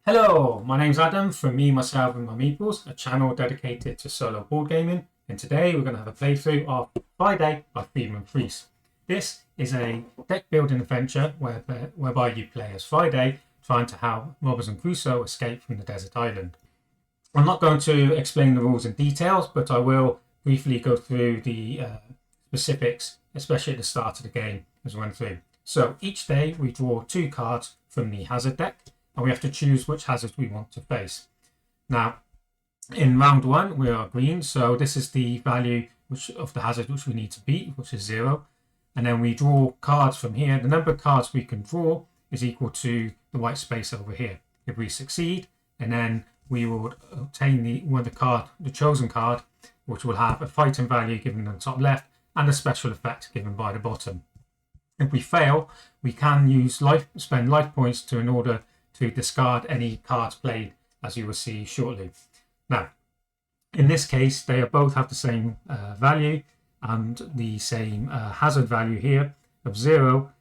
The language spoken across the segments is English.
Hello, my name's Adam from Me, Myself and My Meeples, a channel dedicated to solo board gaming. And today we're going to have a playthrough of Friday by Friedemann Friese. This is a deck building adventure whereby you play as Friday trying to help Robinson Crusoe escape from the desert island. I'm not going to explain the rules in details, but I will briefly go through the specifics, especially at the start of the game as we run through. So each day we draw 2 cards from the hazard deck, and we have to choose which hazard we want to face. Now, in round 1, we are green, so this is the value of the hazard which we need to beat, which is 0. And then we draw cards from here. The number of cards we can draw is equal to the white space over here. If we succeed, and then we will obtain the chosen card, which will have a fighting value given on the top left and a special effect given by the bottom. If we fail, we can spend life points in order to discard any cards played, as you will see shortly. Now, in this case, they both have the same value and the same hazard value here of 0.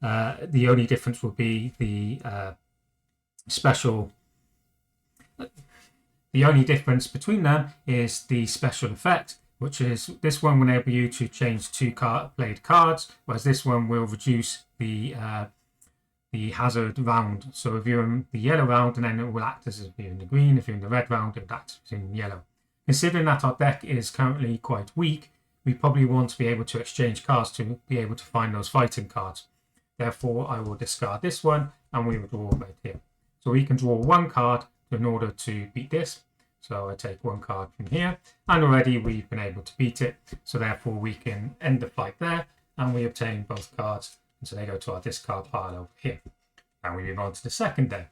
The only difference will be the only difference between them is the special effect, which is this one will enable you to change 2 played cards, whereas this one will reduce the hazard round. So if you're in the yellow round, and then it will act as if you're in the green. If you're in the red round, it will act as in yellow. Considering that our deck is currently quite weak, we probably want to be able to exchange cards to be able to find those fighting cards. Therefore, I will discard this one, and we will draw right here. So we can draw 1 card in order to beat this. So I take 1 card from here, and already we've been able to beat it. So therefore, we can end the fight there, and we obtain both cards. And so they go to our discard pile over here. And we move on to the second day.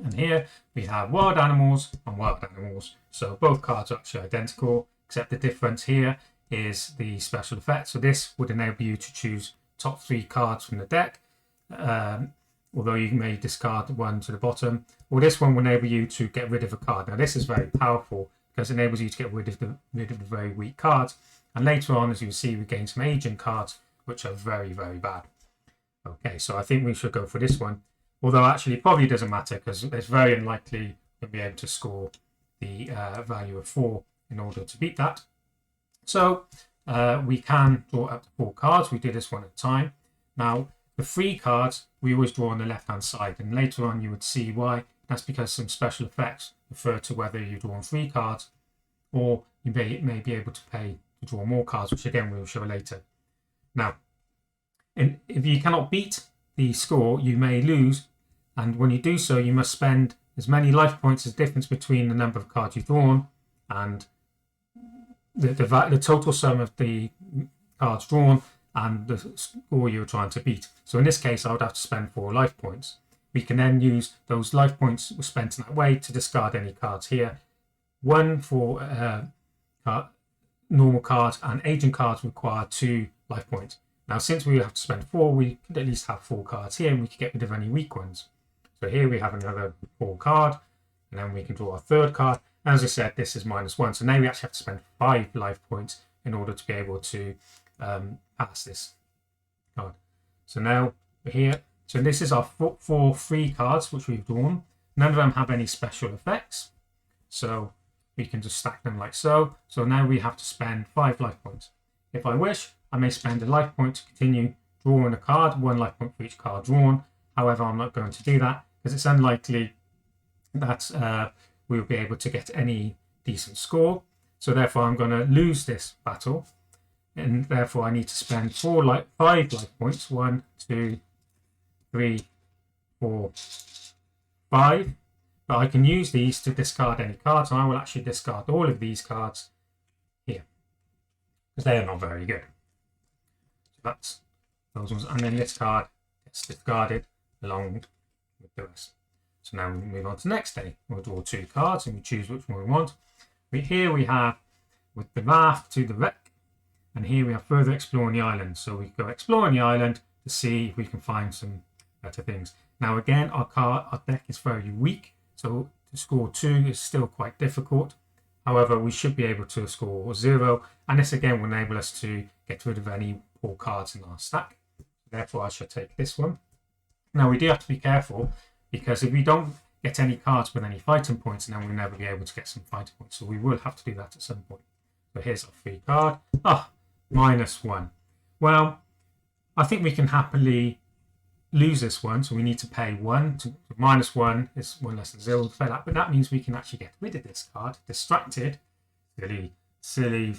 And here we have wild animals and wild animals. So both cards are actually identical, except the difference here is the special effect. So this would enable you to choose top 3 cards from the deck, although you may discard one to the bottom. Or this one will enable you to get rid of a card. Now this is very powerful because it enables you to get rid of the very weak cards. And later on, as you see, we gain some agent cards, which are very, very bad. Okay, so I think we should go for this one. Although actually it probably doesn't matter because it's very unlikely we'll be able to score the value of 4 in order to beat that. So we can draw up to 4 cards. We do this one at a time. Now, the 3 cards we always draw on the left-hand side, and later on you would see why. That's because some special effects refer to whether you draw on 3 cards or you may be able to pay to draw more cards, which again we will show later. Now, if you cannot beat the score, you may lose, and when you do so, you must spend as many life points as the difference between the number of cards you've drawn and the total sum of the cards drawn and the score you're trying to beat. So in this case, I would have to spend 4 life points. We can then use those life points spent in that way to discard any cards here. 1 for normal cards, and agent cards require 2 life points. Now, since we have to spend 4, we could at least have 4 cards here, and we can get rid of any weak ones. So here we have another 4 card, and then we can draw our 3rd card. And as I said, this is -1. So now we actually have to spend 5 life points in order to be able to pass this card. So now we're here. So this is our 4 free cards which we've drawn. None of them have any special effects. So we can just stack them like so. So now we have to spend 5 life points. If I wish, I may spend a life point to continue drawing a card, 1 life point for each card drawn. However, I'm not going to do that because it's unlikely that we'll be able to get any decent score. So therefore, I'm going to lose this battle. And therefore, I need to spend 5 life points. 1, 2, 3, 4, 5. But I can use these to discard any cards, and I will actually discard all of these cards here because they are not very good. So that's those ones, and then this card gets discarded along with the rest. So now we move on to the next day. We'll draw 2 cards and we choose which one we want. Here we have with the raft to the wreck, and here we have further exploring the island. So we go exploring the island to see if we can find some better things. Now again, our deck is very weak, so to score 2 is still quite difficult. However, we should be able to score 0, and this again will enable us to get rid of any poor cards in our stack. Therefore, I shall take this one. Now, we do have to be careful because if we don't get any cards with any fighting points, then we'll never be able to get some fighting points. So we will have to do that at some point. So here's our free card. -1. Well, I think we can happily lose this one, so we need to pay 1. -1 is 1 less than 0 to pay that, but that means we can actually get rid of this card. Distracted. Silly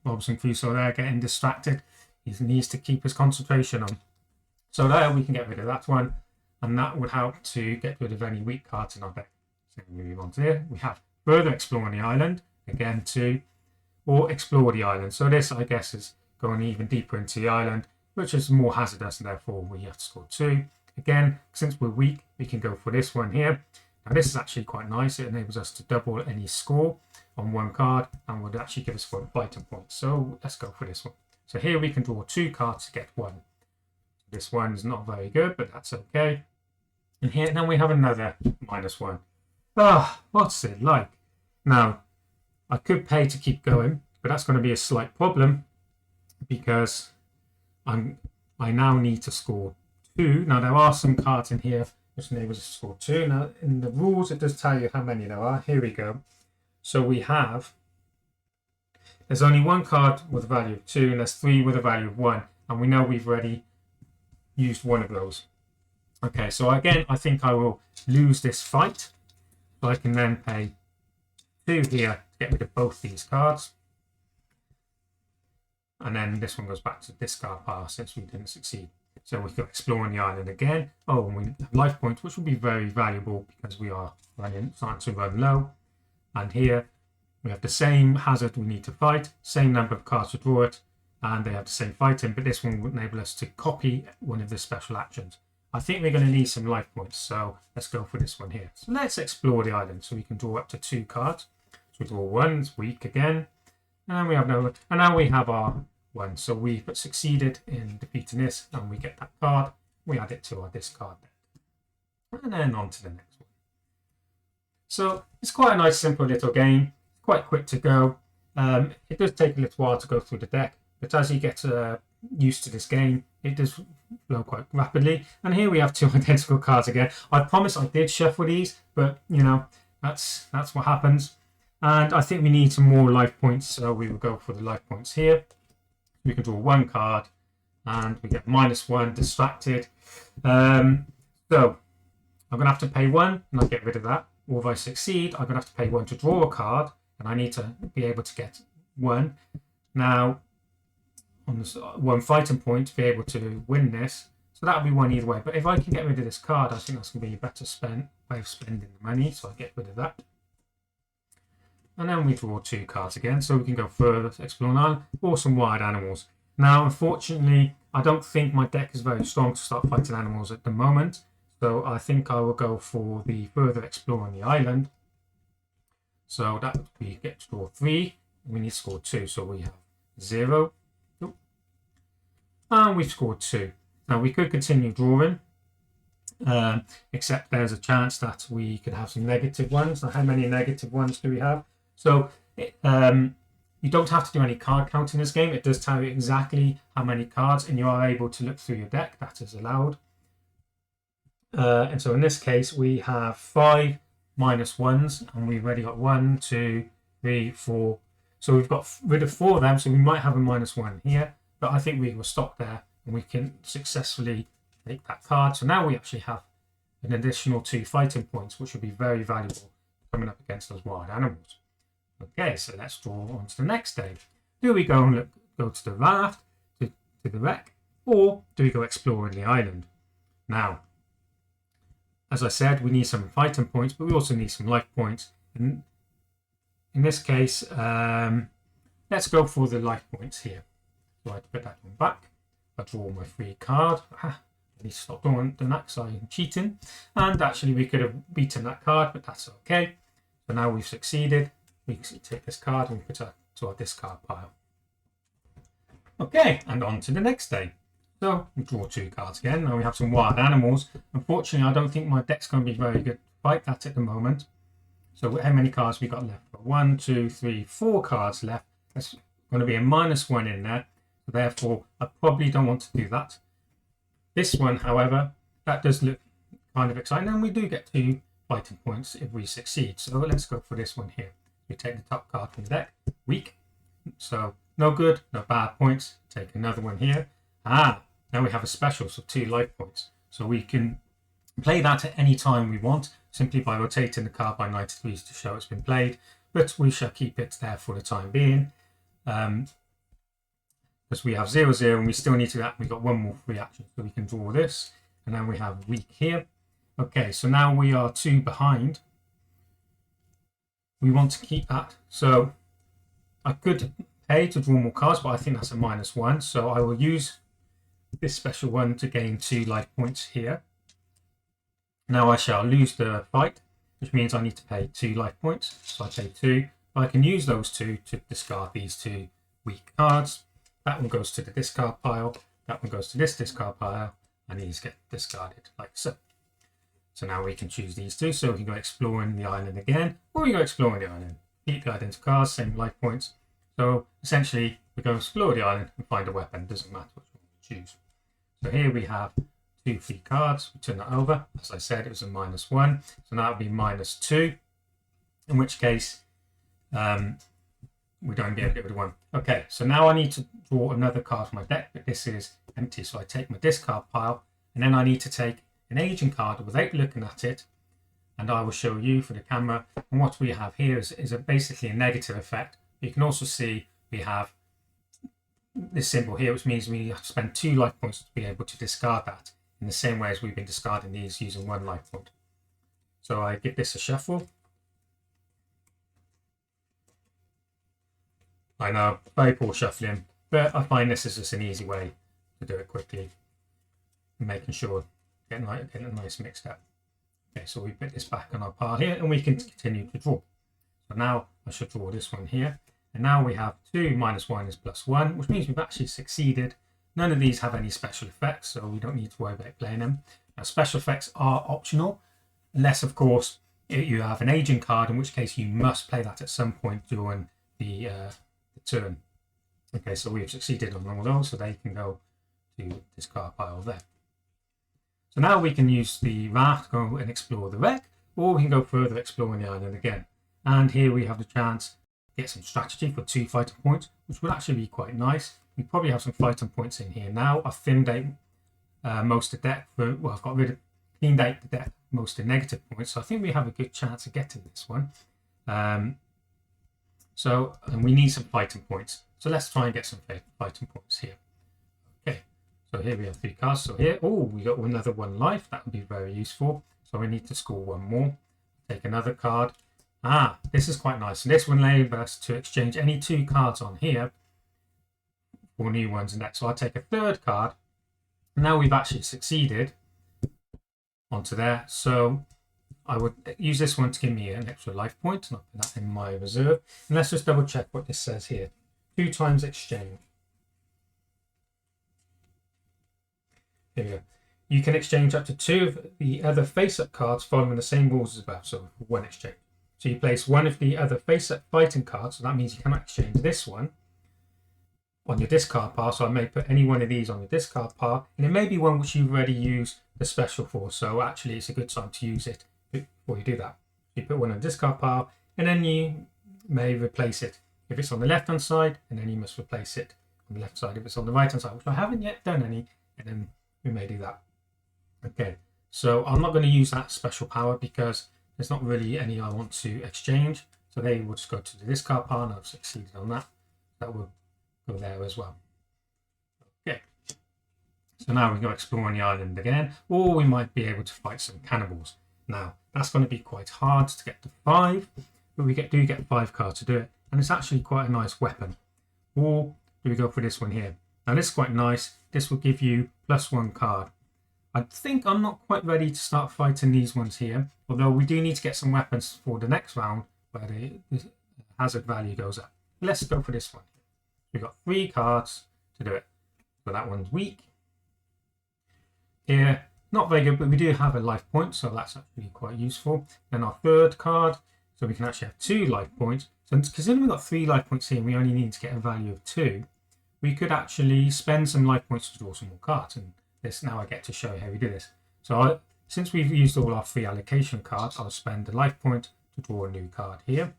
Robinson Crusoe there, getting distracted. He needs to keep his concentration on. So there we can get rid of that one, and that would help to get rid of any weak cards in our deck. So we move on to here. We have further exploring the island, again 2, or explore the island. So this, I guess, is going even deeper into the island, which is more hazardous, and therefore we have to score 2. Again, since we're weak, we can go for this one here. Now this is actually quite nice. It enables us to double any score on 1 card and would actually give us 1 fighting point. So let's go for this one. So here we can draw 2 cards to get 1. This one's not very good, but that's okay. And here now we have another -1. What's it like? Now, I could pay to keep going, but that's going to be a slight problem because I now need to score 2. Now there are some cards in here which enables us to score 2. Now in the rules it does tell you how many there are. Here we go. So there's only 1 card with a value of 2 and there's 3 with a value of 1, and we know we've already used 1 of those. Okay, so again I think I will lose this fight, so I can then pay 2 here to get rid of both these cards. And then this one goes back to the discard pile since we didn't succeed. So we can explore the island again. And we have life points, which will be very valuable because we are starting to run low. And here we have the same hazard we need to fight, same number of cards to draw it, and they have the same fighting, but this one would enable us to copy one of the special actions. I think we're going to need some life points, so let's go for this one here. So let's explore the island. So we can draw up to 2 cards. So we draw 1, it's weak again. And we have no, and now we have our 1. So we've succeeded in defeating this, and we get that card. We add it to our discard deck. And then on to the next one. So it's quite a nice, simple little game. Quite quick to go. It does take a little while to go through the deck, but as you get used to this game, it does flow quite rapidly. And here we have 2 identical cards again. I promise I did shuffle these, but you know, that's what happens. And I think we need some more life points, so we will go for the life points here. We can draw 1 card, and we get -1, distracted. So I'm going to have to pay 1, and I get rid of that. Or if I succeed, I'm going to have to pay 1 to draw a card, and I need to be able to get 1. Now, on this 1 fighting point to be able to win this, so that would be 1 either way. But if I can get rid of this card, I think that's going to be a better way of spending the money, so I get rid of that. And then we draw 2 cards again, so we can go further to explore an island or some wild animals. Now, unfortunately, I don't think my deck is very strong to start fighting animals at the moment, so I think I will go for the further exploring the island. So that would be get to draw 3, we need to score 2, so we have 0. And we've scored 2. Now we could continue drawing, except there's a chance that we could have some negative ones. Now how many negative ones do we have? So you don't have to do any card count in this game. It does tell you exactly how many cards, and you are able to look through your deck. That is allowed. And so in this case, we have 5 -1s, and we've already got 1, 2, 3, 4. So we've got rid of 4 of them, so we might have a -1 here, but I think we will stop there, and we can successfully take that card. So now we actually have an additional 2 fighting points, which will be very valuable coming up against those wild animals. Okay, so let's draw on to the next stage. Do we go and go to the raft, to the wreck, or do we go exploring the island? Now, as I said, we need some fighting points, but we also need some life points. And in this case, let's go for the life points here. So I put that one back. I draw my free card. I need to stop doing that because I'm cheating. And actually, we could have beaten that card, but that's okay. So now we've succeeded. We can take this card and put it to our discard pile. Okay, and on to the next day. So we draw 2 cards again. Now we have some wild animals. Unfortunately, I don't think my deck's going to be very good to fight that at the moment. So how many cards we got left? 1, 2, 3, 4 cards left. There's going to be a -1 in there. So therefore, I probably don't want to do that. This one, however, that does look kind of exciting. And we do get 2 fighting points if we succeed. So let's go for this one here. We take the top card from the deck, weak. So no good, no bad points. Take another one here. Now we have a special, so 2 life points. So we can play that at any time we want, simply by rotating the card by 90 degrees to show it's been played. But we shall keep it there for the time being. Because we have 0-0 and we still need to act. We've got one more free action, so we can draw this. And then we have weak here. Okay, so now we are 2 behind. We want to keep that. So I could pay to draw more cards, but I think that's a -1. So I will use this special one to gain 2 life points here. Now I shall lose the fight, which means I need to pay 2 life points. So I pay 2. I can use those 2 to discard these 2 weak cards. That one goes to the discard pile. That one goes to this discard pile. And these get discarded like so. So now we can choose these 2. So we can go exploring the island again, or we go exploring the island. Keep the identical cards, same life points. So essentially, we go explore the island and find a weapon. Doesn't matter which one we choose. So here we have 2 free cards. We turn that over. As I said, it was a -1. So now it would be -2. In which case, we'd only be able to get rid of 1. Okay, so now I need to draw another card from my deck, but this is empty. So I take my discard pile, and then I need to take an aging card without looking at it, and I will show you for the camera. And what we have here is basically a negative effect. You can also see we have this symbol here, which means we have to spend 2 life points to be able to discard that, in the same way as we've been discarding these using 1 life point. So I give this a shuffle. I know, very poor shuffling, but I find this is just an easy way to do it quickly, and making sure getting a nice mixed up. Okay, so we put this back on our pile here, and we can continue to draw. So now I should draw this one here, and now we have 2 -1 is +1, which means we've actually succeeded. None of these have any special effects, so we don't need to worry about playing them. Now, special effects are optional, unless, of course, you have an aging card, in which case you must play that at some point during the turn. Okay, so we have succeeded on all those, so they can go to this card pile there. So now we can use the raft to go and explore the wreck, or we can go further exploring the island again. And here we have the chance to get some strategy for 2 fighting points, which would actually be quite nice. We probably have some fighting points in here now. I've thinned out most of the deck. I've cleaned out the deck most of the negative points, so I think we have a good chance of getting this one. And we need some fighting points. So let's try and get some fighting points here. Okay, so here we have 3 cards. So here, we got another 1 life. That would be very useful. So we need to score 1 more. Take another card. This is quite nice. And this will enable us to exchange any 2 cards on here for new ones in that. So I'll take a 3rd card. Now we've actually succeeded onto there. So I would use this one to give me an extra life point, and I'll put that in my reserve. And let's just double check what this says here. 2 times exchange. Here we go. You can exchange up to 2 of the other face-up cards following the same rules as above, so 1 exchange. So you place 1 of the other face-up fighting cards, so that means you cannot exchange this one on your discard pile. So I may put any one of these on your discard pile, and it may be one which you've already used the special for, so actually it's a good time to use it before you do that. You put 1 on the discard pile, and then you may replace it if it's on the left hand side, and then you must replace it on the left side if it's on the right hand side, which I haven't yet done any, and then we may do that. Okay, so I'm not going to use that special power because there's not really any I want to exchange, so they will just go to the discard pile, and I've succeeded on that. That will go there as well. Okay, so now we can go exploring the island again, or we might be able to fight some cannibals. Now that's going to be quite hard to get to 5, but we do get 5 cards to do it, and it's actually quite a nice weapon. Or do we go for this one here? Now this is quite nice. This will give you +1 card. I think I'm not quite ready to start fighting these ones here, although we do need to get some weapons for the next round where the hazard value goes up. Let's go for this one. We've got 3 cards to do it. So that one's weak. Here, not very good, but we do have a life point, so that's actually quite useful. Then our 3rd card, so we can actually have 2 life points. So considering we've got 3 life points here and we only need to get a value of 2, we could actually spend some life points to draw some more cards. And this, now I get to show you how we do this. So since we've used all our free allocation cards, I'll spend a life point to draw a new card here.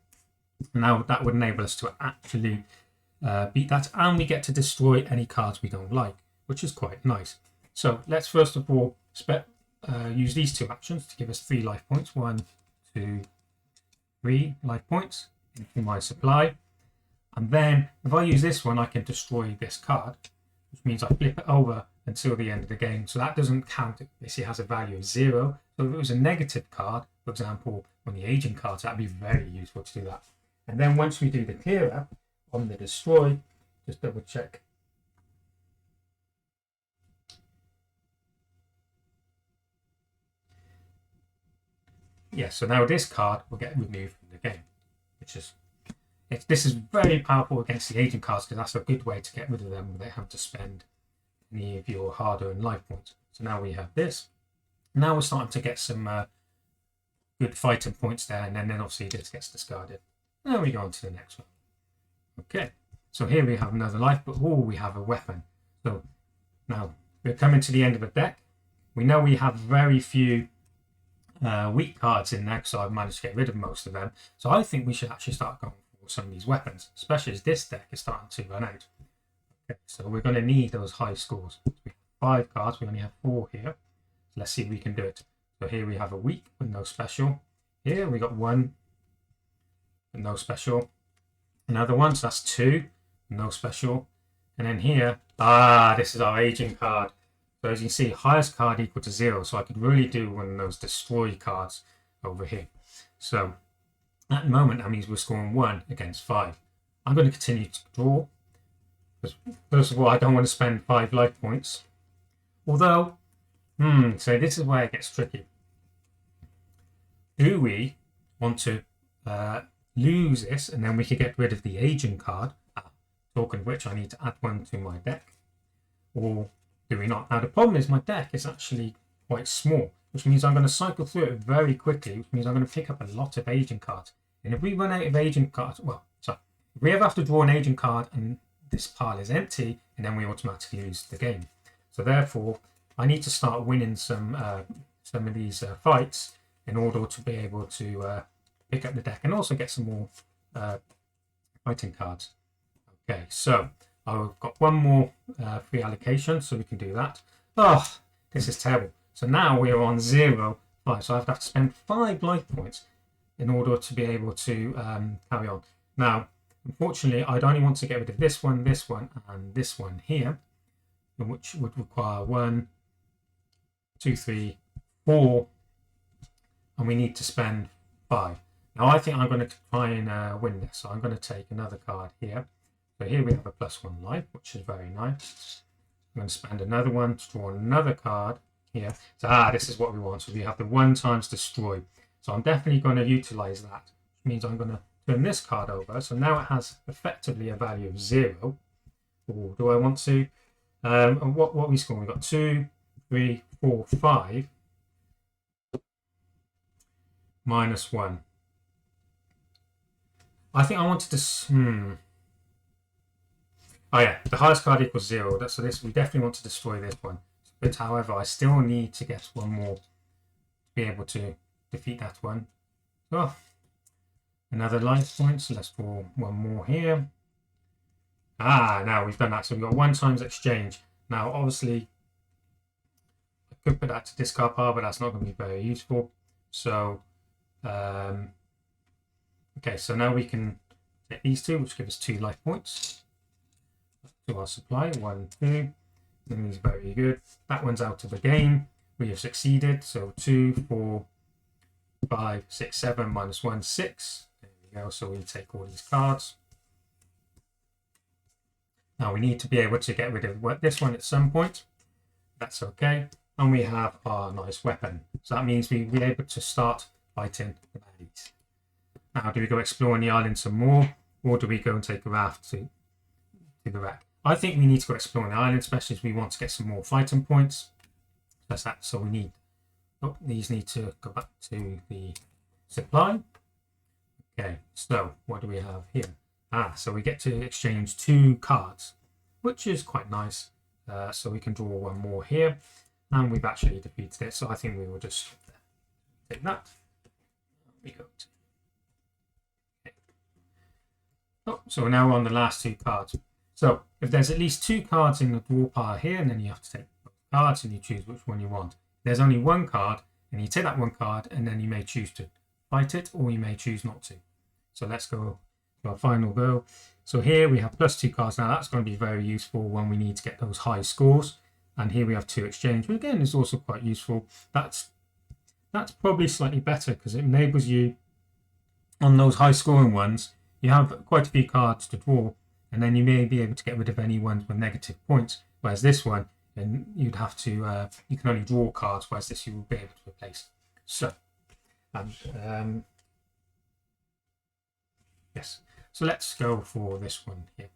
Now that would enable us to actually beat that, and we get to destroy any cards we don't like, which is quite nice. So let's first of all use these two actions to give us 3 life points. 1, 2, 3 life points into my supply. And then if I use this one, I can destroy this card, which means I flip it over until the end of the game. So that doesn't count. It basically has a value of 0. So if it was a negative card, for example, on the aging cards, that'd be very useful to do that. And then once we do the clear up on the destroy, just double check. Yeah, so now this card will get removed from the game, which is, this is very powerful against the aging cards, because that's a good way to get rid of them without having to spend any of your hard-earned life points. So now we have this. Now we're starting to get some good fighting points there, and then obviously this gets discarded. Now we go on to the next one. Okay, so here we have another life, but we have a weapon. So now we're coming to the end of the deck. We know we have very few weak cards in there, because I've managed to get rid of most of them. So I think we should actually start going for some of these weapons, especially as this deck is starting to run out. Okay, so we're going to need those high scores. We have 5 cards, we only have 4 here. So let's see if we can do it. So here we have a weak with no special. Here we got 1 with no special. Another one, so that's 2 with no special. And then here, this is our aging card. So as you can see, highest card equal to 0. So I could really do one of those destroy cards over here. So at the moment, that means we're scoring 1 against 5. I'm going to continue to draw. Because first of all, I don't want to spend 5 life points. Although, so this is where it gets tricky. Do we want to lose this, and then we can get rid of the aging card? Talking of which, I need to add 1 to my deck. Or do we not? Now the problem is my deck is actually quite small, which means I'm going to cycle through it very quickly, which means I'm going to pick up a lot of aging cards. And if we run out of aging cards, if we ever have to draw an aging card and this pile is empty, and then we automatically lose the game. So therefore, I need to start winning some of these fights in order to be able to pick up the deck and also get some more fighting cards. Okay, so I've got 1 more free allocation, so we can do that. Oh, this is terrible. So now we are on 0, 5. So I have to spend 5 life points in order to be able to carry on. Now, unfortunately, I'd only want to get rid of this one, and this one here, which would require 1, 2, 3, 4, and we need to spend 5. Now, I think I'm going to try and win this. So I'm going to take another card here. So here we have a +1 life, which is very nice. I'm going to spend another one to draw another card here. So this is what we want. So we have the 1 times destroy. So I'm definitely going to utilize that, which means I'm going to turn this card over. So now it has effectively a value of 0. Or do I want to? And what we score? We've got 2, 3, 4, 5. -1. I think I wanted to. Oh yeah, the highest card equals 0. So this, we definitely want to destroy this one. But however, I still need to get 1 more to be able to defeat that one. Oh, another life point. So let's draw 1 more here. Now we've done that. So we've got 1 times exchange. Now, obviously, I could put that to discard pile, but that's not going to be very useful. So, okay, so now we can take these 2, which give us 2 life points to our supply. 1, 2. That is very good. That one's out of the game. We have succeeded. So 2, 4, 5, 6, 7, -1, 6. There we go. So we take all these cards. Now we need to be able to get rid of this one at some point. That's okay. And we have our nice weapon. So that means we'll be able to start fighting the baddies. Now, do we go exploring the island some more, or do we go and take a raft to the wreck? I think we need to go exploring the island, especially as we want to get some more fighting points. That's that. So we need. These need to go back to the supply. Okay. So what do we have here? So we get to exchange 2 cards, which is quite nice. So we can draw 1 more here. and we've actually defeated it. So I think we will just take that. We go to so now we're on the last 2 cards. So if there's at least 2 cards in the draw pile here, and then you have to take both cards and you choose which one you want. There's only 1 card, and you take that 1 card, and then you may choose to fight it, or you may choose not to. So let's go to our final go. So here we have +2 cards. Now that's going to be very useful when we need to get those high scores. And here we have 2 exchange, which again is also quite useful. That's probably slightly better because it enables you on those high scoring ones. You have quite a few cards to draw, and then you may be able to get rid of any ones with negative points. Whereas this one, and you'd have to you can only draw cards, whereas this you will be able to replace. So yes, so let's go for this one here.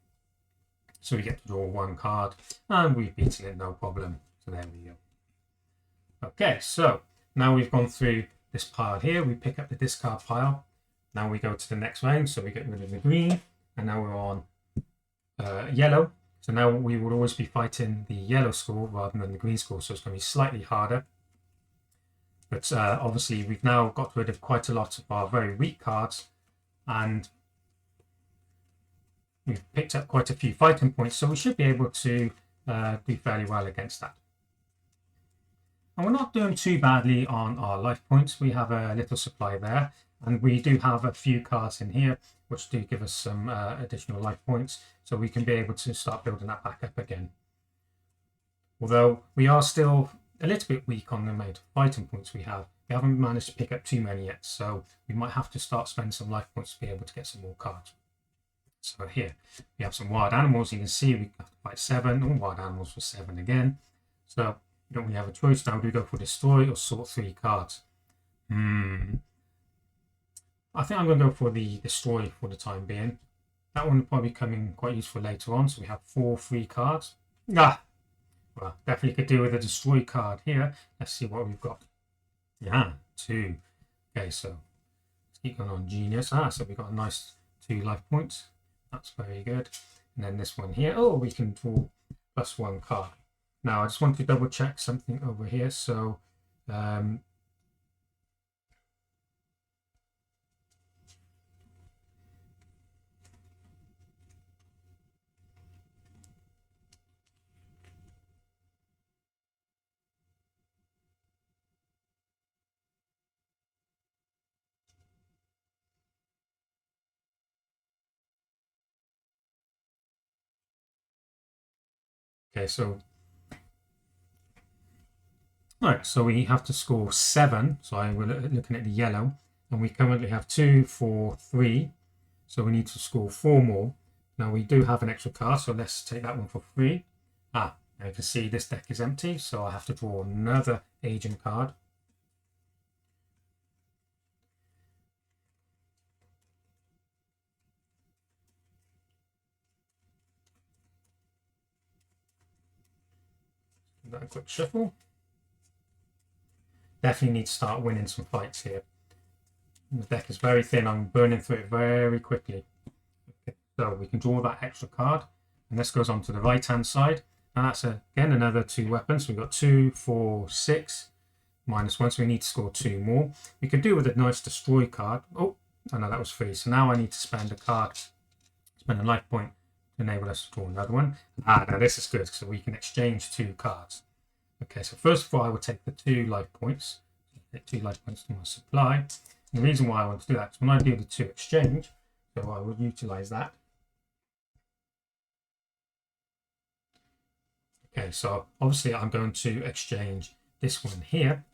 So we get to draw 1 card, and we've beaten it no problem. So there we go. Okay, so now we've gone through this pile here. We pick up the discard pile. Now we go to the next round, so we get rid of the green, and now we're on yellow. So now we will always be fighting the yellow score rather than the green score, so it's going to be slightly harder. But obviously we've now got rid of quite a lot of our very weak cards, and we've picked up quite a few fighting points, so we should be able to do fairly well against that. And we're not doing too badly on our life points. We have a little supply there, and we do have a few cards in here which do give us some additional life points, so we can be able to start building that back up again. Although we are still a little bit weak on the amount of fighting points we haven't managed to pick up too many yet, so we might have to start spending some life points to be able to get some more cards. So here we have some wild animals. You can see we have to fight 7, all wild animals for 7 again. So we don't really have a choice now. Do we go for destroy or sort 3 cards? I think I'm going to go for the destroy for the time being. That one will probably come in quite useful later on. So we have 4 free cards. Well, definitely could do with a destroy card here. Let's see what we've got. Yeah, 2. Okay, so let's keep going on genius. So we've got a nice 2 life points. That's very good. And then this one here. Oh, we can draw +1 card. Now, I just want to double check something over here. So, okay, so right, so we have to score 7. So we're looking at the yellow, and we currently have 2, 4, 3. So we need to score 4 more. Now we do have an extra card, so let's take that one for free. Now you can see this deck is empty, so I have to draw another agent card. Give that a quick shuffle. Definitely need to start winning some fights here. The deck is very thin. I'm burning through it very quickly. Okay, so we can draw that extra card, and this goes on to the right hand side. And that's again another 2 weapons. So we've got 2, 4, 6, -1. So we need to score 2 more. We could do with a nice destroy card. Oh no, that was free. So now I need to spend a card, spend a life point to enable us to draw another one. Now this is good, so we can exchange 2 cards. Okay, so first of all, I will take the 2 life points. Take 2 life points to my supply. And the reason why I want to do that is when I do the 2 exchange, so I will utilize that. Okay, so obviously I'm going to exchange this one here,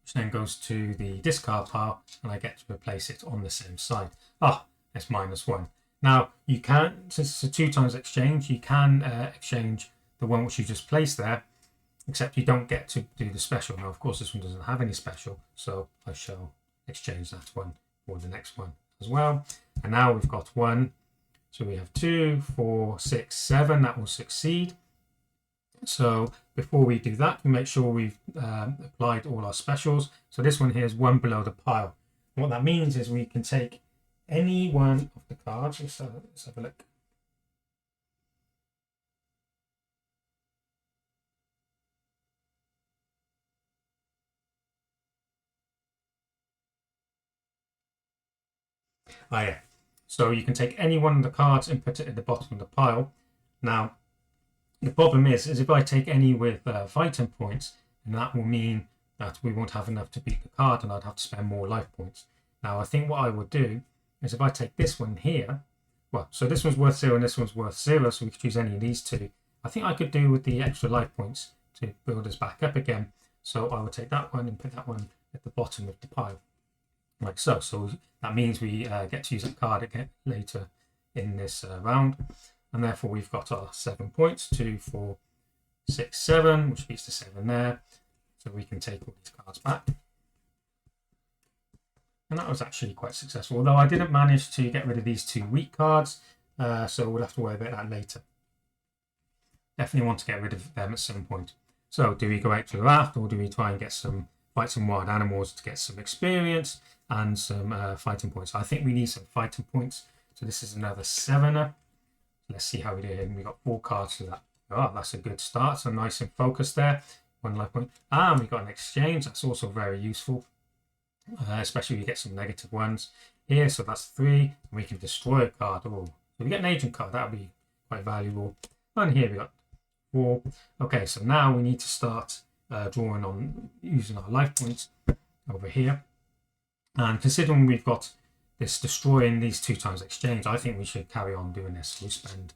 which then goes to the discard pile, and I get to replace it on the same side. That's -1. Now you can, since it's a 2 times exchange, you can exchange the one which you just placed there, except you don't get to do the special. Now, of course, this one doesn't have any special, so I shall exchange that one for the next one as well. And now we've got 1. So we have 2, 4, 6, 7. That will succeed. So before we do that, we make sure we've applied all our specials. So this one here is 1 below the pile. And what that means is we can take any one of the cards. Let's have a look. Oh yeah. So you can take any one of the cards and put it at the bottom of the pile. Now, the problem is if I take any with fighting points, then that will mean that we won't have enough to beat the card, and I'd have to spend more life points. Now, I think what I would do is if I take this one here, well, so this one's worth 0 and this one's worth 0, so we could choose any of these two. I think I could do with the extra life points to build us back up again. So I would take that one and put that one at the bottom of the pile, like so. So that means we get to use that card again later in this round. And therefore we've got our 7 points, 2, 4, 6, 7, which beats the 7 there. So we can take all these cards back. And that was actually quite successful, although I didn't manage to get rid of these 2 weak cards, so we'll have to worry about that later. Definitely want to get rid of them at some point. So do we go out to the raft, or do we try and get fight some wild animals to get some experience and some fighting points? I think we need some fighting points. So this is another 7er. Let's see how we do here. We got 4 cards for that. Oh, that's a good start. So nice and focused there. 1 life point. And we got an exchange. That's also very useful, especially if you get some negative ones here. So that's 3. And we can destroy a card. Oh, so we get an agent card. That would be quite valuable. And here we got 4. Okay, so now we need to start drawing on using our life points over here. And considering we've got this destroying these 2 times exchange, I think we should carry on doing this. We spend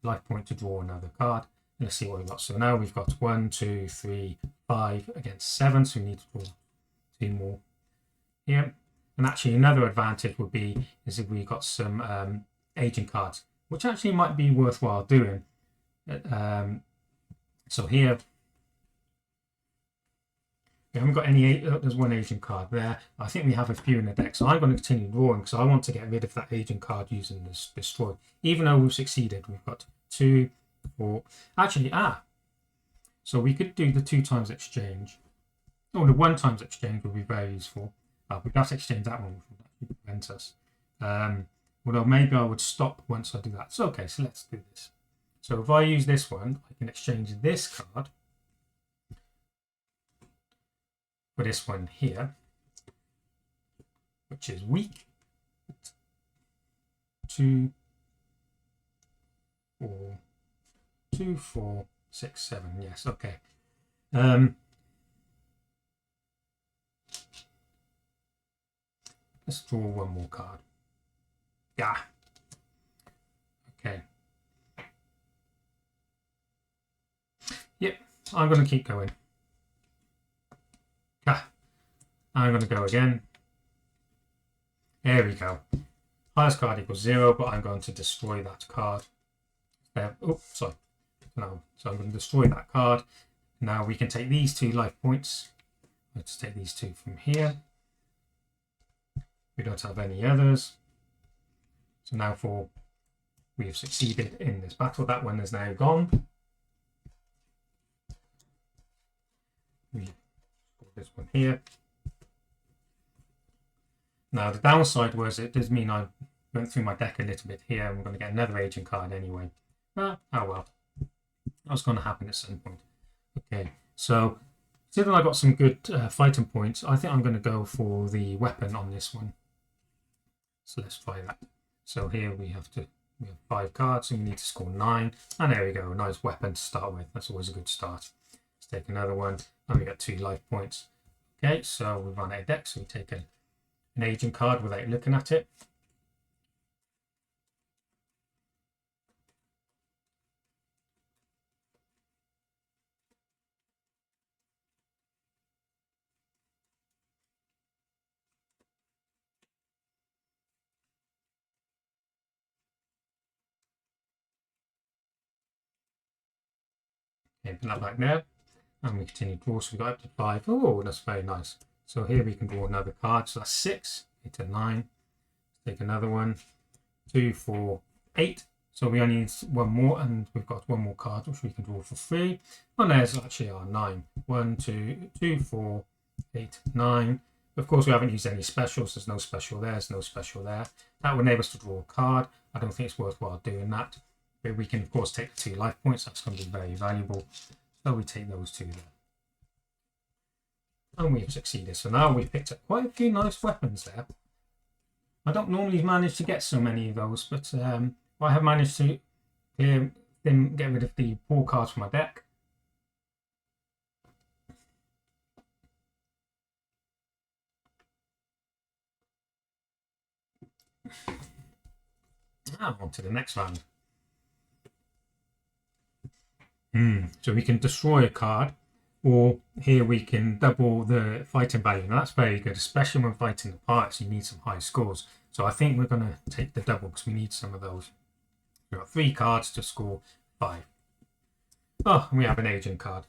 life point to draw another card. And let's see what we've got. So now we've got 1, 2, 3, 5 against 7. So we need to draw 2 more here. And actually another advantage would be is if we got some agent cards, which actually might be worthwhile doing. So here we haven't got any. There's 1 agent card there. I think we have a few in the deck, so I'm going to continue drawing because I want to get rid of that agent card using this destroy. Even though we've succeeded, we've got 2, 4. Actually, so we could do the 2 times exchange. Oh, the 1 times exchange would be very useful. We'd have to exchange that one, which would actually prevent us. Although maybe I would stop once I do that. So okay, so let's do this. So if I use this one, I can exchange this card for this one here, which is weak. 2, 4, 2, 4, 6, 7. Yes, okay. Let's draw 1 more card. Yeah. Okay. Yep, I'm going to keep going. I'm going to go again. There we go. Highest card equals 0, but I'm going to destroy that card. There. Oh, sorry. No. So I'm going to destroy that card. Now we can take these 2 life points. Let's take these 2 from here. We don't have any others. So now we have succeeded in this battle. That one is now gone. We put this one here. Now the downside was it does mean I went through my deck a little bit here. I'm going to get another agent card anyway. Oh well. That's going to happen at some point. Okay, so considering I got some good fighting points, I think I'm going to go for the weapon on this one. So let's try that. So here we have 5 cards, and we need to score 9. And there we go, nice weapon to start with. That's always a good start. Let's take another one, and we got 2 life points. Okay, so we run out of deck, so we take an agent card without looking at it. Okay, put that back there, and we continue to draw. So we got up to 5. Oh, that's very nice. So here we can draw another card. So that's 6, 8 and 9. Let's take another one. 2, 4, 8. So we only need 1 more, and we've got 1 more card which we can draw for free. And there's actually our 9. 1, 2, 4, 8, 9. Of course, we haven't used any specials. There's no special there. There's no special there. That will enable us to draw a card. I don't think it's worthwhile doing that. But we can, of course, take the 2 life points. That's going to be very valuable. So we take those 2 there. And we've succeeded. So now we've picked up quite a few nice weapons there. I don't normally manage to get so many of those, but I have managed to clear them, get rid of the poor cards from my deck. Now on to the next round. So we can destroy a card, or here we can double the fighting value. Now that's very good, especially when fighting the pirates. You need some high scores. So I think we're going to take the double because we need some of those. We've got 3 cards to score 5. Oh, and we have an agent card.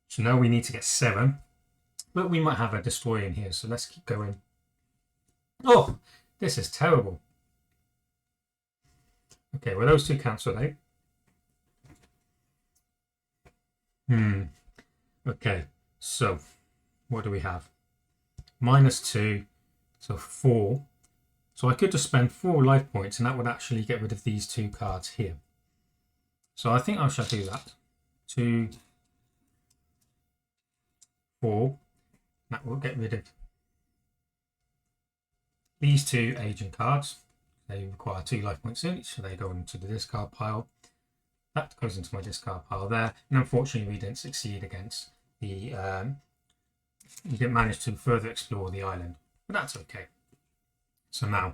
So now we need to get 7, but we might have a destroy in here. So let's keep going. Oh, this is terrible. Okay, well those 2 cancel out. Okay, so what do we have? -2, so 4. So I could just spend 4 life points and that would actually get rid of these 2 cards here. So I think I shall do that. 2, 4. That will get rid of these 2 agent cards. They require 2 life points each, so they go into the discard pile. That goes into my discard pile there. And unfortunately, we didn't succeed against the... we didn't manage to further explore the island. But that's okay. So now,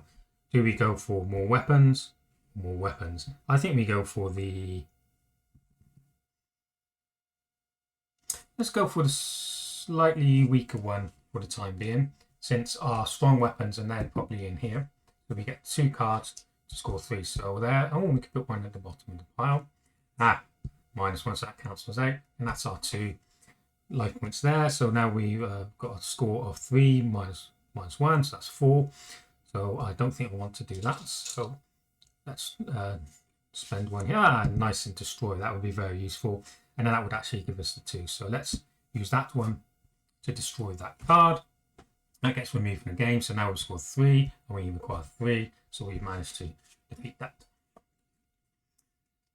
do we go for more weapons? More weapons. I think we go for the... Let's go for the slightly weaker one for the time being, since our strong weapons are now probably in here. So we get 2 cards to score 3. So there, oh, we could put 1 at the bottom of the pile. -1, so that cancels out, and that's our 2 life points there. So now we've got a score of 3 minus 1, so that's 4. So I don't think I want to do that. So let's spend 1 here. Nice and destroy. That would be very useful, and then that would actually give us the 2. So let's use that one to destroy that card. That gets removed from the game. So now we've scored 3, and we require 3. So we've managed to defeat that.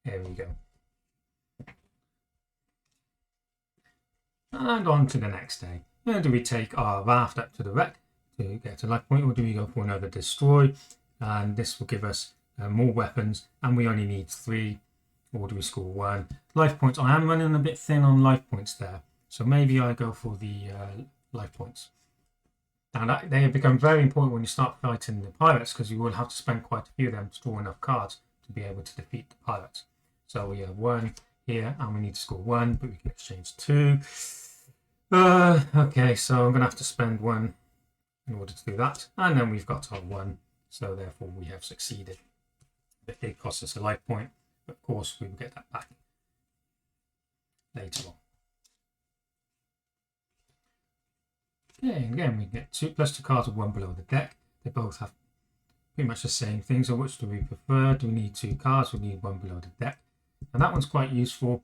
There we go. And on to the next day. Now, do we take our raft up to the wreck to get a life point, or do we go for another destroy? And this will give us more weapons, and we only need 3. Or do we score 1 life points? I am running a bit thin on life points there, so maybe I go for the life points. Now they have become very important when you start fighting the pirates, because you will have to spend quite a few of them to draw enough cards to be able to defeat the pirates. So we have 1 here, and we need to score 1, but we can exchange 2. Okay, so I'm going to have to spend 1 in order to do that. And then we've got our 1, so therefore we have succeeded. It did cost us a life point, but of course we will get that back later on. Okay, and again we get 2 +2 cards with 1 below the deck. They both have pretty much the same thing, so which do we prefer? Do we need 2 cards? We need 1 below the deck. And that one's quite useful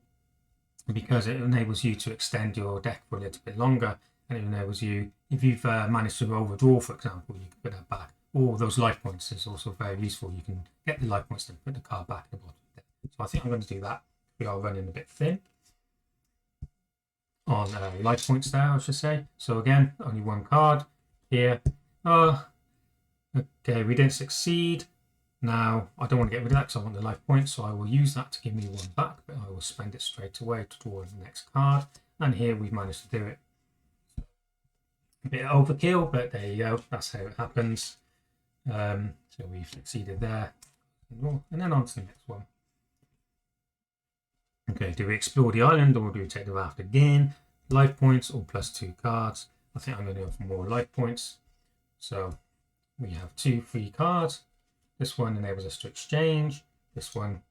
because it enables you to extend your deck for a little bit longer, and it enables you, if you've managed to overdraw, for example, you can put that back. Or those life points is also very useful. You can get the life points and put the card back at the bottom of the deck. So I think I'm going to do that. We are running a bit thin on life points there, I should say. So again, only 1 card here. Okay, we didn't succeed. Now, I don't want to get rid of that because I want the life points, so I will use that to give me 1 back, but I will spend it straight away to draw the next card. And here we've managed to do it. A bit of overkill, but there you go. That's how it happens. So we've succeeded there. And then on to the next one. Okay, do we explore the island, or do we take the raft again? Life points or +2 cards? I think I'm going to go for more life points. So we have 2 free cards. This one enables us to exchange. This one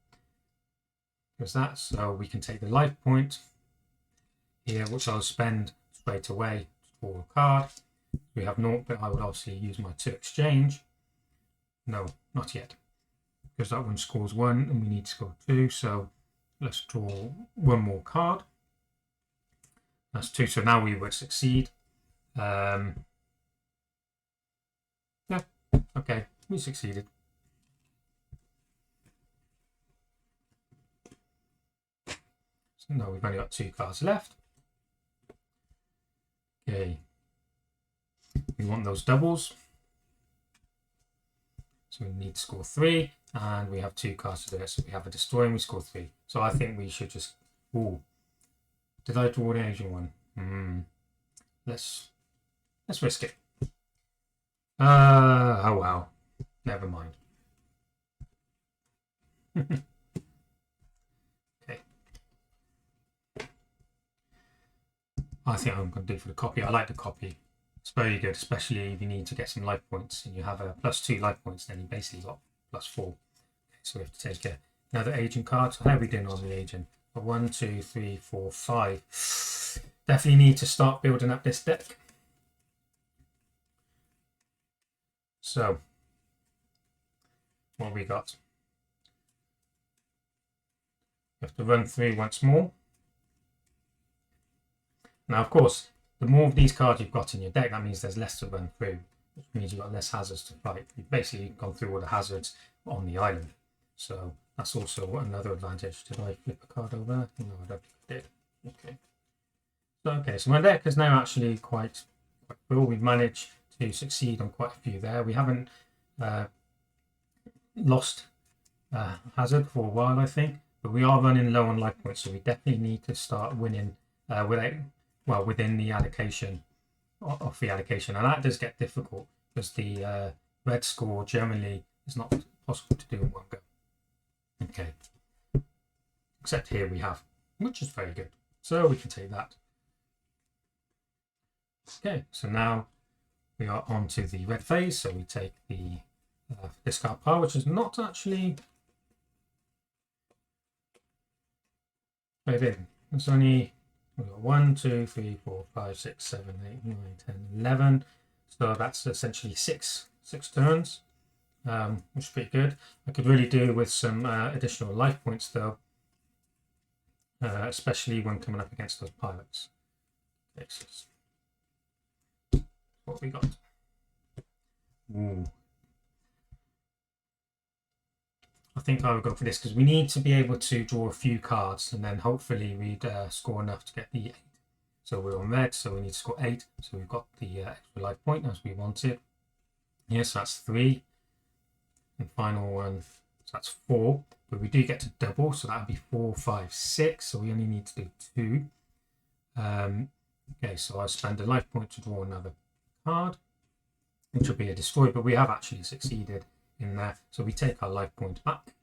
does that. So we can take the life point here, which I'll spend straight away to draw a card. We have 0, but I would obviously use my 2 exchange. No, not yet, because that one scores 1 and we need to score 2. So let's draw 1 more card. That's 2. So now we would succeed. Yeah, okay, we succeeded. So now we've only got 2 cards left. Okay, we want those doubles. So we need to score 3, and we have 2 cards to do it. So we have a destroy and we score 3. So I think we should just... Ooh. Did I draw the Asian one? Let's risk it. Oh well. Never mind. Okay. I think I'm going to do for the copy. I like the copy. It's very good, especially if you need to get some life points and you have a +2 life points, then you basically got +4. Okay, so we have to take another agent card. So how are we doing on the agent? 1, 2, 3, 4, 5. Definitely need to start building up this deck. So, what have we got? We have to run through once more. Now, of course, the more of these cards you've got in your deck, that means there's less to run through, which means you've got less hazards to fight. You've basically gone through all the hazards on the island. So that's also another advantage. Did I flip a card over? No, I don't think I did. Okay. So my deck is now actually quite full. We've managed to succeed on quite a few there. We haven't lost hazard for a while, I think, but we are running low on life points, so we definitely need to start winning within the allocation of the allocation, and that does get difficult because the red score generally is not possible to do in one go. Okay, except here we have, which is very good, so we can take that. Okay, so now we are on to the red phase, so we take the discard pile, which is not actually very big. It's only, we've got 1, 2, 3, 4, 5, 6, 7, 8, 9, 10, 11. So that's essentially six turns, which is pretty good. I could really do with some additional life points though, especially when coming up against those pilots. Okay, so what we got? Ooh. I think I would go for this because we need to be able to draw a few cards and then hopefully we'd score enough to get the 8. So we're on red, so we need to score 8. So we've got the extra life point as we wanted. Yes, that's 3. And final one, so that's 4. But we do get to double, so that would be 4, 5, 6. So we only need to do 2. Okay, so I spend a life point to draw another card, which will be a destroy, but we have actually succeeded in there. So we take our life point back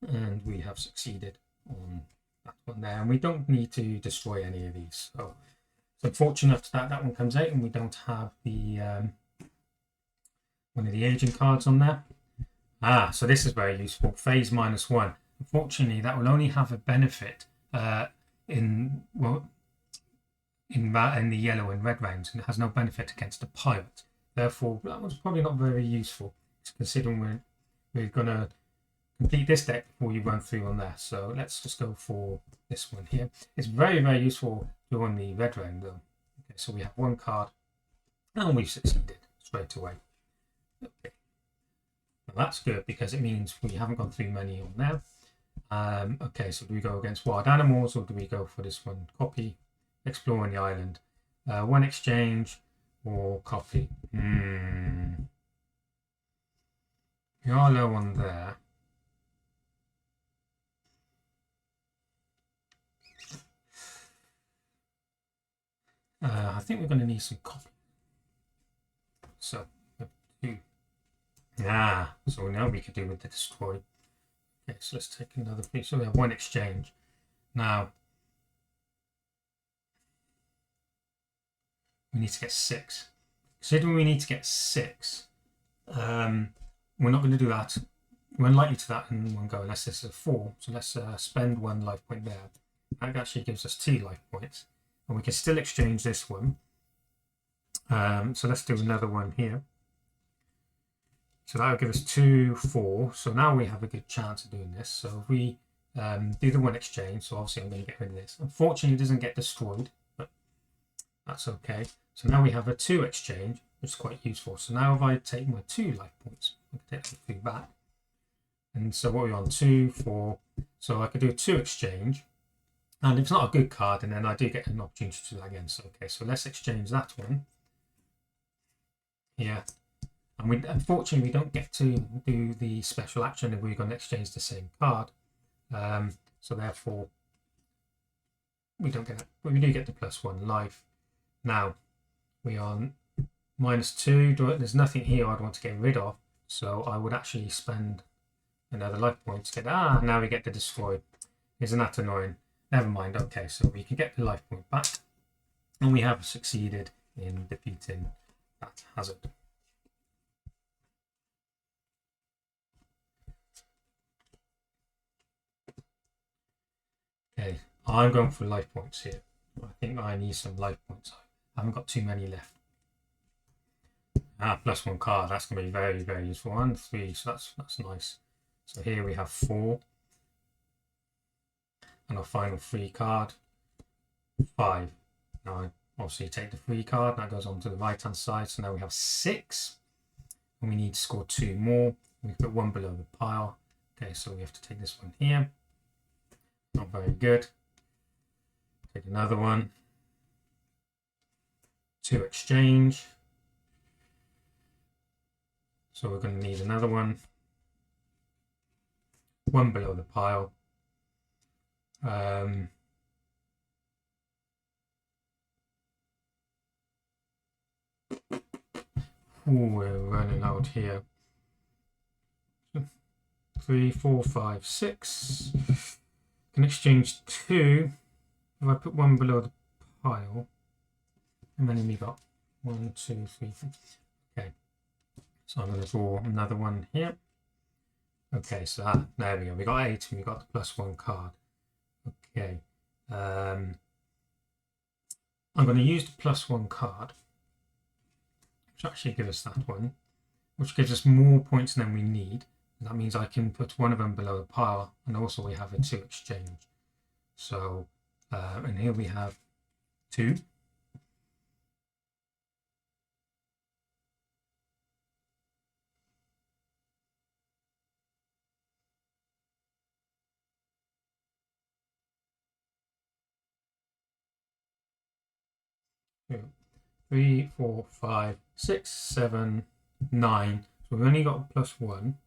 and we have succeeded on that one there, and we don't need to destroy any of these. So it's unfortunate that that one comes out and we don't have the one of the agent cards on there. So this is very useful. Phase -1. Unfortunately, that will only have a benefit in the yellow and red rounds, and it has no benefit against a pirate. Therefore, that was probably not very useful, considering we're going to complete this deck before you run through on there. So let's just go for this one here. It's very, very useful during the red round though. Okay, so we have one card and we've succeeded straight away. Okay. Now that's good because it means we haven't gone through many on there. Okay, so do we go against wild animals or do we go for this one? Copy, exploring the island. One exchange or copy. We are low on there. I think we're going to need some copy. So, 2. So now we could do with the destroy. Okay, so let's take another piece. So we have one exchange. Now, we need to get 6. Considering we need to get 6, we're not going to do that. We're unlikely to that in one go unless this is a 4. So let's spend 1 life point there. That actually gives us 2 life points. And we can still exchange this one. So let's do another one here. So that will give us 2, 4. So now we have a good chance of doing this. So if we do the one exchange, so obviously I'm going to get rid of this. Unfortunately, it doesn't get destroyed, but that's okay. So now we have a 2 exchange, which is quite useful. So now if I take my 2 life points, I can take the 2 back. And so what are we on? 2, 4. So I could do a 2 exchange. And if it's not a good card, and then I do get an opportunity to do that again. So okay, so let's exchange that one. Yeah. And Unfortunately, we don't get to do the special action if we're going to exchange the same card. So therefore, we don't get it, but we do get the +1 life. Now, we are -2. There's nothing here I'd want to get rid of, so I would actually spend another life point to get. Now we get to destroy. Isn't that annoying? Never mind. Okay, so we can get the life point back, and we have succeeded in defeating that hazard. Okay, I'm going for life points here. I think I need some life points. I haven't got too many left. +1 card. That's going to be very, very useful. 1, 3. So that's nice. So here we have 4. And our final free card, 5. Now, obviously, take the free card. That goes on to the right-hand side. So now we have 6. And we need to score 2 more. We put 1 below the pile. Okay, so we have to take this one here. Not very good. Take another one. 2 exchange. So we're going to need another one. 1 below the pile. We're running out here. 3, 4, 5, 6. Can exchange 2. If I put 1 below the pile, and then we got 1, 2, 3, 4. Okay, so I'm going to draw another one here. Okay, so there we go. We got 8, and we got the +1 card. Okay, I'm going to use the +1 card, which actually gives us that one, which gives us more points than we need. That means I can put one of them below the pile, and also we have a 2 exchange. So, and here we have 2. Two, 3, 4, 5, 6, 7, 9. So we've only got a +1.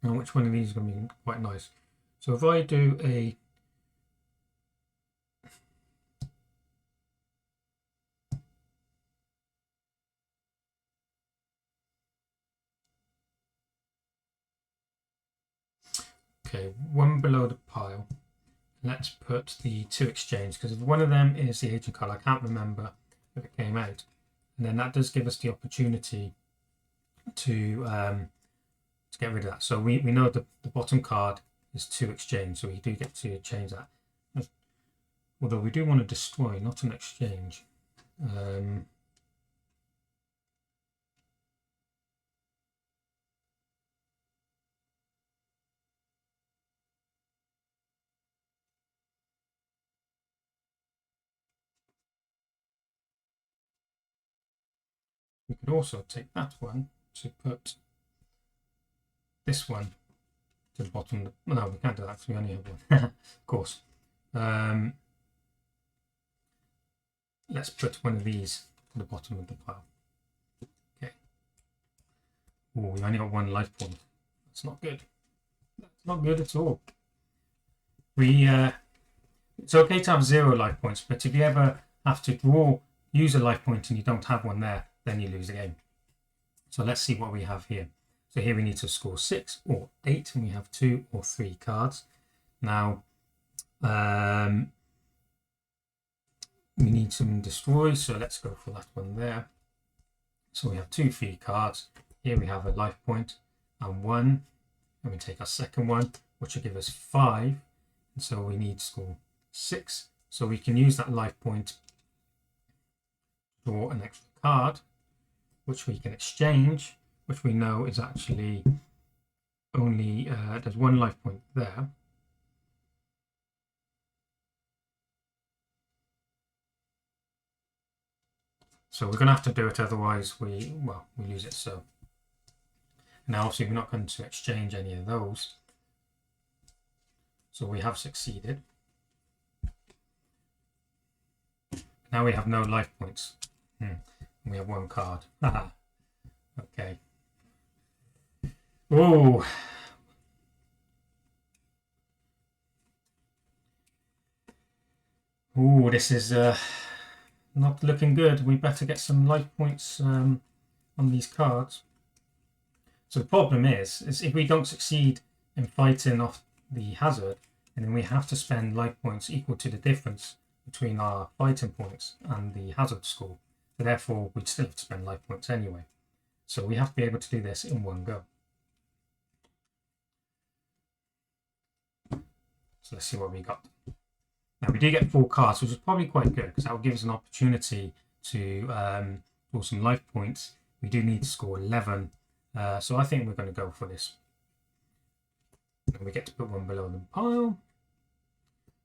Now, which one of these is going to be quite nice? So if I do a okay, 1 below the pile. Let's put the 2 exchange, because if one of them is the agent card, I can't remember if it came out. And then that does give us the opportunity to get rid of that. So we know the bottom card is 2 exchange, so we do get to change that. Although we do want to destroy, not an exchange. We could also take that one to put this one to the bottom. No, we can't do that because we only have one. Of course. Let's put one of these to the bottom of the pile. Okay. Oh, we only got 1 life point. That's not good. That's not good at all. It's okay to have 0 life points, but if you ever have to use a life point and you don't have one there, then you lose the game. So let's see what we have here. So here we need to score 6 or 8, and we have 2 or 3 cards. Now, we need some destroy, so let's go for that one there. So we have 2 free cards. Here we have a life point and 1, and we take our second one, which will give us 5. And so we need to score 6. So we can use that life point to draw an extra card, which we can exchange, which we know is actually only, there's 1 life point there. So we're going to have to do it, otherwise we lose it. So now obviously we're not going to exchange any of those. So we have succeeded. Now we have no life points. We have 1 card. Okay. Oh. Oh, this is not looking good. We better get some life points on these cards. So the problem is if we don't succeed in fighting off the hazard, and then we have to spend life points equal to the difference between our fighting points and the hazard score. So therefore, we'd still have to spend life points anyway. So we have to be able to do this in one go. So let's see what we got. Now we do get 4 cards, which is probably quite good because that will give us an opportunity to draw some life points. We do need to score 11, so I think we're going to go for this. And we get to put one below the pile.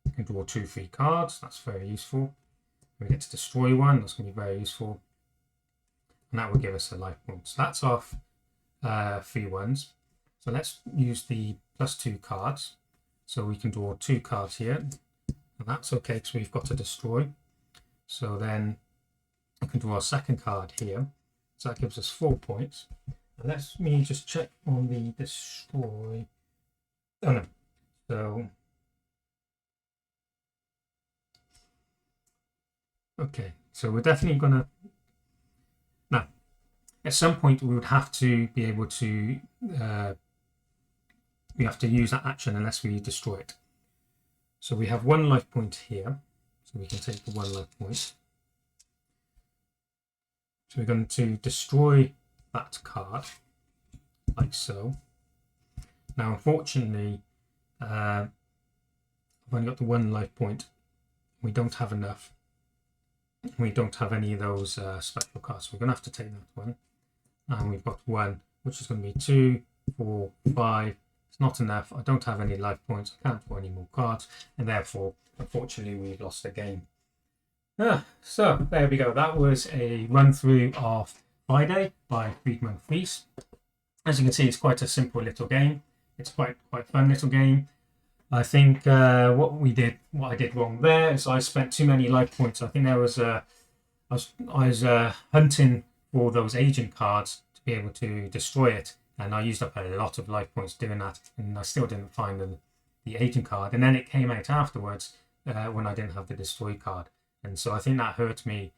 We can draw 2 free cards. That's very useful. We get to destroy one. That's going to be very useful, and that will give us a life point. So that's off 3 ones. So let's use the +2 cards. So we can draw 2 cards here. And that's okay because we've got to destroy. So then I can draw a second card here. So that gives us 4 points. And let me just check on the destroy. Oh no. So okay. So we're definitely gonna now at some point we would have to be able to we have to use that action unless we destroy it. So we have 1 life point here, so we can take the 1 life point. So we're going to destroy that card, like so. Now, unfortunately, I've only got the 1 life point. We don't have enough. We don't have any of those special cards, so we're going to have to take that one. And we've got 1, which is going to be 2, 4, 5. It's not enough. I don't have any life points. I can't draw any more cards, and therefore, unfortunately, we've lost the game. So there we go. That was a run through of Friday by Friedemann Friese. As you can see, it's quite a simple little game. It's quite fun little game. I think what I did wrong there is I spent too many life points. I think there was I was hunting for those agent cards to be able to destroy it. And I used up a lot of life points doing that, and I still didn't find the agent card. And then it came out afterwards when I didn't have the destroy card. And so I think that hurt me.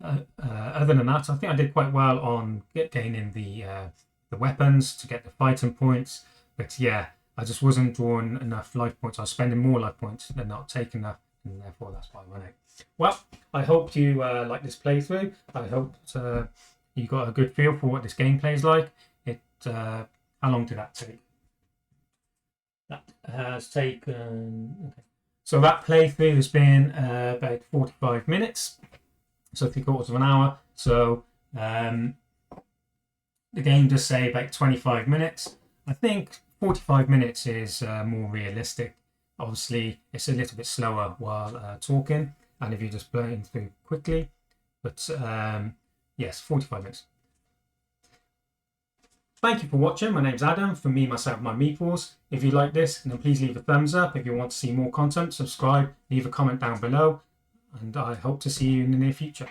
Other than that, I think I did quite well on gaining the weapons to get the fighting points. But yeah, I just wasn't drawing enough life points. I was spending more life points than not taking enough, and therefore that's why I won it. Well, I hope you like this playthrough. I hope you got a good feel for what this gameplay is like. How long did that take? That has taken, okay. So that playthrough has been about 45 minutes, so 3/4 of an hour. So the game does say about 25 minutes. I think 45 minutes is more realistic. Obviously, it's a little bit slower while talking, and if you're just playing through quickly. But yes, 45 minutes. Thank you for watching. My name's Adam, from me, myself, my meatballs. If you like this, then please leave a thumbs up. If you want to see more content, subscribe, leave a comment down below, and I hope to see you in the near future.